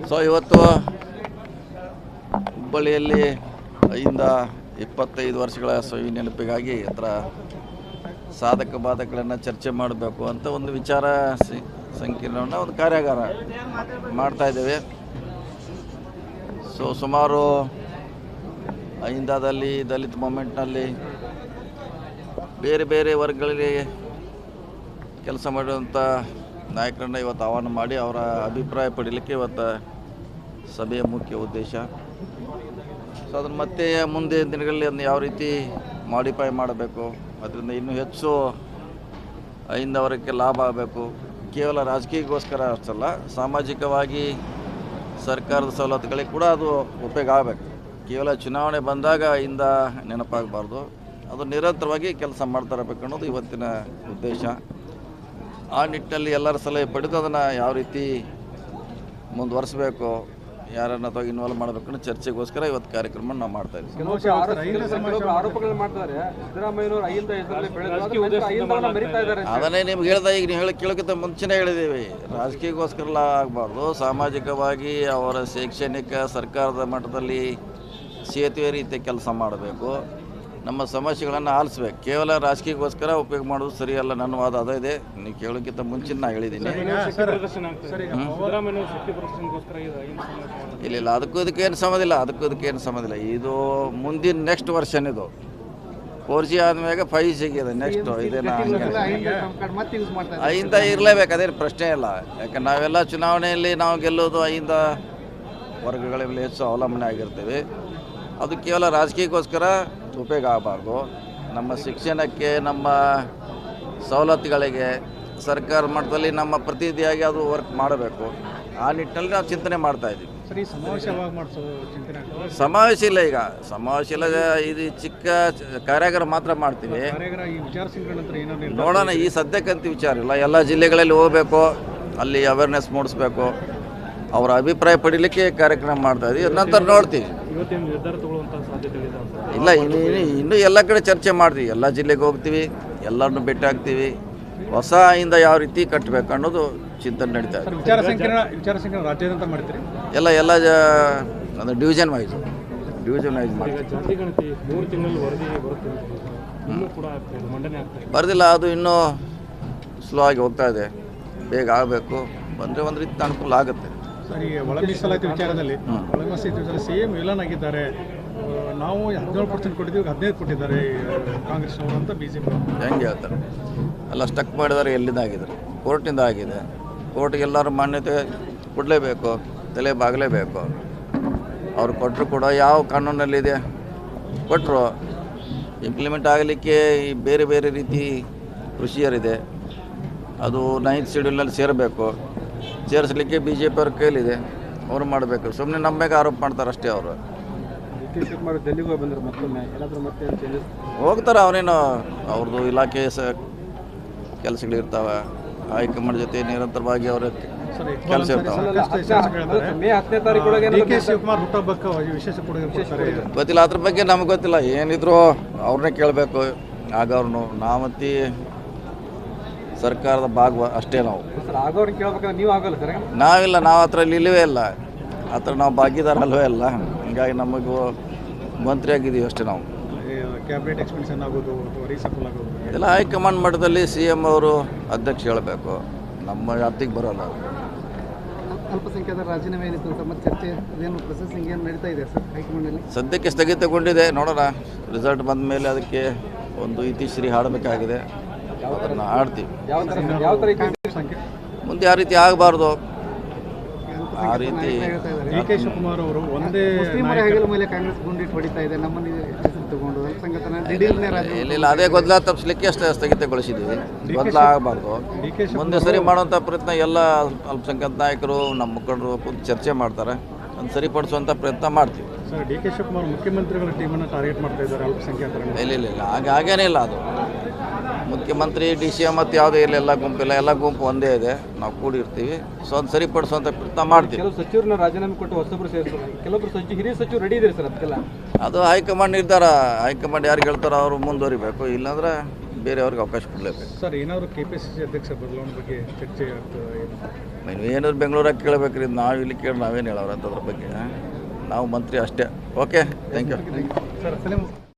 So ಇವತ್ತು ಹುಬ್ಬಳ್ಳಿಯಲ್ಲಿ 25 ವರ್ಷಗಳ ಸವಿ ನೆನಪಿಗಾಗಿ ಅದರ ಸಾಧಕ ಬಾಧಕಗಳನ್ನು ಚರ್ಚೆ ಮಾಡಬೇಕು ಅಂತ ಒಂದು ವಿಚಾರ ಸಂಕಿರಣವನ್ನು ಒಂದು ಕಾರ್ಯಾಗಾರ ಮಾಡ್ತಾಯಿದ್ದೇವೆ. ಸೊ ಸುಮಾರು ಅಹಿಂದಾದಲ್ಲಿ ದಲಿತ ಮೂಮೆಂಟ್ನಲ್ಲಿ ಬೇರೆ ಬೇರೆ ವರ್ಗಗಳಲ್ಲಿ ಕೆಲಸ ಮಾಡಿರುವಂಥ ನಾಯಕರನ್ನ ಇವತ್ತು ಆಹ್ವಾನ ಮಾಡಿ ಅವರ ಅಭಿಪ್ರಾಯ ಪಡೀಲಿಕ್ಕೆ ಇವತ್ತು ಸಭೆಯ ಮುಖ್ಯ ಉದ್ದೇಶ. ಸೊ ಅದನ್ನು ಮತ್ತೆ ಮುಂದೆ ದಿನಗಳಲ್ಲಿ ಅದನ್ನು ಯಾವ ರೀತಿ ಮಾಡಿಫೈ ಮಾಡಬೇಕು, ಅದರಿಂದ ಇನ್ನೂ ಹೆಚ್ಚು ಅಹಿಂದವರಿಗೆ ಲಾಭ ಆಗಬೇಕು, ಕೇವಲ ರಾಜಕೀಯಕ್ಕೋಸ್ಕರ ಅಷ್ಟಲ್ಲ ಸಾಮಾಜಿಕವಾಗಿ ಸರ್ಕಾರದ ಸವಲತ್ತುಗಳಿಗೆ ಕೂಡ ಅದು ಉಪಯೋಗ ಆಗಬೇಕು. ಕೇವಲ ಚುನಾವಣೆ ಬಂದಾಗ ಅಹಿಂದ ನೆನಪಾಗಬಾರ್ದು, ಅದು ನಿರಂತರವಾಗಿ ಕೆಲಸ ಮಾಡ್ತಾ ಇರಬೇಕು ಅನ್ನೋದು ಇವತ್ತಿನ ಉದ್ದೇಶ. ಆ ನಿಟ್ಟಿನಲ್ಲಿ ಎಲ್ಲರ ಸಲಹೆ ಪಡೆದು ಅದನ್ನು ಯಾವ ರೀತಿ ಮುಂದುವರಿಸಬೇಕು, ಯಾರನ್ನ ಅಥವಾ ಇನ್ವಾಲ್ವ್ ಮಾಡಬೇಕು ಅನ್ನೋ ಚರ್ಚೆಗೋಸ್ಕರ ಇವತ್ತು ಕಾರ್ಯಕ್ರಮ ನಾವು ಮಾಡ್ತಾ ಇದ್ದೀವಿ. ಅದನ್ನೇ ನಿಮ್ಗೆ ಹೇಳ್ದ, ಈಗ ನೀವು ಕೇಳೋಕ್ಕಿಂತ ಮುಂಚೆನೇ ಹೇಳಿದ್ದೀವಿ, ರಾಜಕೀಯಕ್ಕೋಸ್ಕರ ಆಗಬಾರ್ದು, ಸಾಮಾಜಿಕವಾಗಿ ಅವರ ಶೈಕ್ಷಣಿಕ ಸರ್ಕಾರದ ಮಟ್ಟದಲ್ಲಿ ಸೇತುವೆ ರೀತಿಯ ಕೆಲಸ ಮಾಡಬೇಕು, ನಮ್ಮ ಸಮಸ್ಯೆಗಳನ್ನು ಆಲಿಸ್ಬೇಕು. ಕೇವಲ ರಾಜಕೀಯಕ್ಕೋಸ್ಕರ ಉಪಯೋಗ ಮಾಡೋದು ಸರಿಯಲ್ಲ, ನನ್ನ ವಾದ ಅದೇ ಇದೆ. ನೀವು ಕೇಳೋಕ್ಕಿಂತ ಮುಂಚೆ ನಾನು ಹೇಳಿದ್ದೀನಿ. ಇಲ್ಲ ಅದಕ್ಕೂ ಇದಕ್ಕೇನು ಸಂಬಂಧಿಲ್ಲ, ಇದು ಮುಂದಿನ ನೆಕ್ಸ್ಟ್ ವರ್ಷನ್. ಇದು 4G ಆದಮೇಲೆ 5G ಇದೆ ನೆಕ್ಸ್ಟ್. ಇದೇನಾ ಅಹಿಂದ ಇರಲೇಬೇಕು, ಅದೇನು ಪ್ರಶ್ನೆ ಇಲ್ಲ. ಯಾಕಂದ್ರೆ ನಾವೆಲ್ಲ ಚುನಾವಣೆಯಲ್ಲಿ ನಾವು ಗೆಲ್ಲೋದು ಅಹಿಂದ ವರ್ಗಗಳ ಮೇಲೆ ಹೆಚ್ಚು ಅವಲಂಬನೆ ಆಗಿರ್ತೀವಿ. ಅದು ಕೇವಲ ರಾಜಕೀಯಕ್ಕೋಸ್ಕರ ಉಪಯೋಗ ಆಗಬಾರ್ದು. ನಮ್ಮ ಶಿಕ್ಷಣಕ್ಕೆ, ನಮ್ಮ ಸವಲತ್ತುಗಳಿಗೆ ಸರ್ಕಾರ ಮಟ್ಟದಲ್ಲಿ ನಮ್ಮ ಪ್ರತಿನಿಧಿಯಾಗಿ ಅದು ವರ್ಕ್ ಮಾಡಬೇಕು. ಆ ನಿಟ್ಟಿನಲ್ಲಿ ನಾವು ಚಿಂತನೆ ಮಾಡ್ತಾಯಿದ್ದೀವಿ. ಸಮಾವೇಶ ಇಲ್ಲ, ಈಗ ಸಮಾವೇಶ ಇಲ್ಲ, ಇದು ಚಿಕ್ಕ ಕಾರ್ಯಾಗಾರ ಮಾತ್ರ ಮಾಡ್ತೀವಿ. ನೋಡೋಣ, ಈ ಸದ್ಯಕ್ಕಂತ ವಿಚಾರ ಇಲ್ಲ. ಎಲ್ಲ ಜಿಲ್ಲೆಗಳಲ್ಲಿ ಹೋಗಬೇಕು, ಅಲ್ಲಿ ಅವೇರ್ನೆಸ್ ಮೂಡಿಸ್ಬೇಕು, ಅವರ ಅಭಿಪ್ರಾಯ ಪಡೀಲಿಕ್ಕೆ ಕಾರ್ಯಕ್ರಮ ಮಾಡ್ತಾಯಿದ್ದೀವಿ. ನಂತರ ನೋಡ್ತೀವಿ. ಇಲ್ಲ, ಇನ್ನೂ ಎಲ್ಲ ಕಡೆ ಚರ್ಚೆ ಮಾಡ್ತೀವಿ, ಎಲ್ಲ ಜಿಲ್ಲೆಗೆ ಹೋಗ್ತೀವಿ, ಎಲ್ಲರನ್ನೂ ಭೇಟಿ ಆಗ್ತೀವಿ, ಹೊಸ ಅಹಿಂದ ಯಾವ ರೀತಿ ಕಟ್ಟಬೇಕು ಅನ್ನೋದು ಚಿಂತನೆ ನಡೀತಾ ಇದೆ. ಎಲ್ಲ ಅಂದರೆ ಡಿವಿಷನ್ ವೈಸ್ ಬರ್ದಿಲ್ಲ, ಅದು ಇನ್ನೂ ಸ್ಲೋ ಆಗಿ ಹೋಗ್ತಾ ಇದೆ, ಬೇಗ ಆಗಬೇಕು. ಬಂದರೆ ಒಂದು ರೀತಿ ಅನುಕೂಲ ಆಗುತ್ತೆ. ಸರಿ, ಒಳ ಮೀಸಲಾತಿ ವಿಚಾರದಲ್ಲಿ ಸೇಮ್ ವಿಲನ್ ಆಗಿದ್ದಾರೆ. ನಾವು 17% ಕೊಟ್ಟಿದ್ದೀವಿ, 15 ಕೊಟ್ಟಿದ್ದಾರೆ ಕಾಂಗ್ರೆಸ್ನವರು ಅಂತ BJP ಹೆಂಗೆ ಹೇಳ್ತಾರೆ. ಎಲ್ಲ ಸ್ಟಕ್ ಮಾಡಿದ್ದಾರೆ, ಎಲ್ಲಿಂದ ಆಗಿದ್ದಾರೆ, ಕೋರ್ಟಿಂದ ಆಗಿದೆ. ಕೋರ್ಟ್ಗೆ ಎಲ್ಲರೂ ಮಾನ್ಯತೆ ಕೊಡಲೇಬೇಕು, ತಲೆ ಬಾಗಲೇಬೇಕು. ಅವ್ರು ಕೊಟ್ಟರು ಕೂಡ ಯಾವ ಕಾನೂನಲ್ಲಿದೆ ಕೊಟ್ಟರು, ಇಂಪ್ಲಿಮೆಂಟ್ ಆಗಲಿಕ್ಕೆ ಬೇರೆ ಬೇರೆ ರೀತಿ ಪ್ರೊಸೀಜರ್ ಇದೆ. ಅದು 9th ಶೆಡ್ಯೂಲ್ನಲ್ಲಿ ಸೇರಿಸಲಿಕ್ಕೆ BJP ಅವ್ರ ಕೈಲಿದೆ, ಅವರು ಮಾಡಬೇಕು. ಸುಮ್ಮನೆ ನಮ್ಮ ಮೇಲೆ ಆರೋಪ ಮಾಡ್ತಾರೆ ಅಷ್ಟೇ. ಅವರು ಹೋಗ್ತಾರೆ, ಅವನೇನು ಅವ್ರದ್ದು ಇಲಾಖೆ ಕೆಲಸಗಳಿರ್ತಾವೆ, ಹೈಕಮಾಂಡ್ ಜೊತೆ ನಿರಂತರವಾಗಿ ಅವರ ಕೆಲಸ ಇರ್ತಾವೆ. ಗೊತ್ತಿಲ್ಲ, ಅದ್ರ ಬಗ್ಗೆ ನಮ್ಗೆ ಗೊತ್ತಿಲ್ಲ. ಏನಿದ್ರು ಅವ್ರನ್ನೇ ಕೇಳಬೇಕು. ಆಗ ಅವ್ರನ್ನು ನಾವತ್ತಿ ಸರ್ಕಾರದ ಭಾಗ ಅಷ್ಟೇ. ನಾವಿಲ್ಲ, ನಾವು ಅದರಲ್ಲಿ ಇಲ್ಲವೇ ಇಲ್ಲ, ಆ ಥರ ನಾವು ಭಾಗಿದಾರಲ್ವೇ ಇಲ್ಲ. ಹೀಗಾಗಿ ನಮಗೂ ಮಂತ್ರಿ ಆಗಿದ್ದೀವಿ ಅಷ್ಟೇ. ನಾವು ಕ್ಯಾಬಿನೆಟ್ ಎಕ್ಸ್ಪೆನ್ಷನ್ ಆಗೋದು ಇದೆಲ್ಲ ಹೈಕಮಾಂಡ್ ಮಟ್ಟದಲ್ಲಿ CM ಅವರು ಅಧ್ಯಕ್ಷ ಹೇಳಬೇಕು, ನಮ್ಮ ವ್ಯಾಪ್ತಿಗೆ ಬರೋಲ್ಲ. ಅಲ್ಪಸಂಖ್ಯಾತರ ರಾಜೀನಾಮೆ ಚರ್ಚೆ ಅದೇನು ಪ್ರೊಸೆಸಿಂಗ್ ಏನು ನಡೀತಾ ಇದೆ ಸರ್ ಹೈಕಮಾಂಡಲ್ಲಿ? ಸದ್ಯಕ್ಕೆ ಸ್ಥಗಿತಗೊಂಡಿದೆ, ನೋಡೋಣ. ರಿಸಲ್ಟ್ ಬಂದ ಮೇಲೆ ಅದಕ್ಕೆ ಒಂದು ಇತಿಶ್ರೀ ಹಾಡಬೇಕಾಗಿದೆ, ಅದನ್ನು ಆಡ್ತೀವಿ. ಮುಂದೆ ಆ ರೀತಿ ಆಗಬಾರ್ದು. ಆ ರೀತಿ DK ಶಿವಕುಮಾರ್ ಅವರು ಒಂದೇ ಮೇಲೆ ಕಾಂಗ್ರೆಸ್ ಗುಂಡಿಟ್ಟು ಹೊಡಿತಾ ಇದೆ, ನಮ್ಮನ್ನು ತಗೊಂಡು ಇಲ್ಲ, ಅದೇ ಗೊಂದಲ ತಪ್ಪಿಸಲಿಕ್ಕೆ ಸ್ಥಗಿತಗೊಳಿಸಿದ್ದೀವಿ. ಗೊಂದಲ ಆಗಬಾರ್ದು. ಮುಂದೆ ಸರಿ ಮಾಡುವಂಥ ಪ್ರಯತ್ನ ಎಲ್ಲ ಅಲ್ಪಸಂಖ್ಯಾತ ನಾಯಕರು, ನಮ್ಮ ಮುಖಂಡರು ಕೂತು ಚರ್ಚೆ ಮಾಡ್ತಾರೆ, ಅದನ್ನು ಸರಿಪಡಿಸುವಂಥ ಪ್ರಯತ್ನ ಮಾಡ್ತೀವಿ. ಸರ್, DK ಶಿವಕುಮಾರ್ ಮುಖ್ಯಮಂತ್ರಿಗಳ ಟೀಮನ್ನು ಟಾರ್ಗೆಟ್ ಮಾಡ್ತಾ ಇದ್ದಾರೆ ಅಲ್ಪಸಂಖ್ಯಾತರ. ಇಲ್ಲ, ಹಾಗೇನೇ ಇಲ್ಲ. ಅದು ಮುಖ್ಯಮಂತ್ರಿ DCM ಮತ್ತು ಯಾವುದೇ ಇರಲಿ, ಎಲ್ಲ ಗುಂಪಿಲ್ಲ, ಎಲ್ಲ ಗುಂಪು ಒಂದೇ ಇದೆ, ನಾವು ಕೂಡಿರ್ತೀವಿ. ಸೊ ಅದು ಸರಿಪಡಿಸುವಂಥ ಪ್ರಯತ್ನ ಮಾಡ್ತೀವಿ. ಕೆಲವು ಸಚಿವರನ್ನ ರಾಜೀನಾಮೆ ಕೊಟ್ಟು ಹೊಸಬ್ರು ಸೇರಿಸ್ತಾರೆ, ಕೆಲವೊಬ್ಬರು ಹಿರಿಯ ಸಚಿವರು ರೆಡಿ ಇದ್ದಾರೆ ಸರ್ ಅದಕ್ಕೆಲ್ಲ. ಅದು ಹೈಕಮಾಂಡ್ ನಿರ್ಧಾರ. ಹೈಕಮಾಂಡ್ ಯಾರು ಹೇಳ್ತಾರೋ ಅವರು ಮುಂದುವರಿಬೇಕು, ಇಲ್ಲಾಂದ್ರೆ ಬೇರೆಯವ್ರಿಗೆ ಅವಕಾಶ ಕೊಡಲೇಬೇಕು. ಸರ್ ಏನಾದರೂ KPCC ಅಧ್ಯಕ್ಷ ಬದಲಾವಣೆ ಬಗ್ಗೆ ಚರ್ಚೆ ಆಗ್ತದೆ? ಏನಾದ್ರು ಬೆಂಗಳೂರಾಗ ಕೇಳಬೇಕ್ರಿ, ನಾವು ಇಲ್ಲಿ ಕೇಳಿ ನಾವೇನು ಹೇಳೋರು ಅಂತದ್ರ ಬಗ್ಗೆ. ನಾವು ಮಂತ್ರಿ ಅಷ್ಟೇ. Okay, thank you. Sir Salim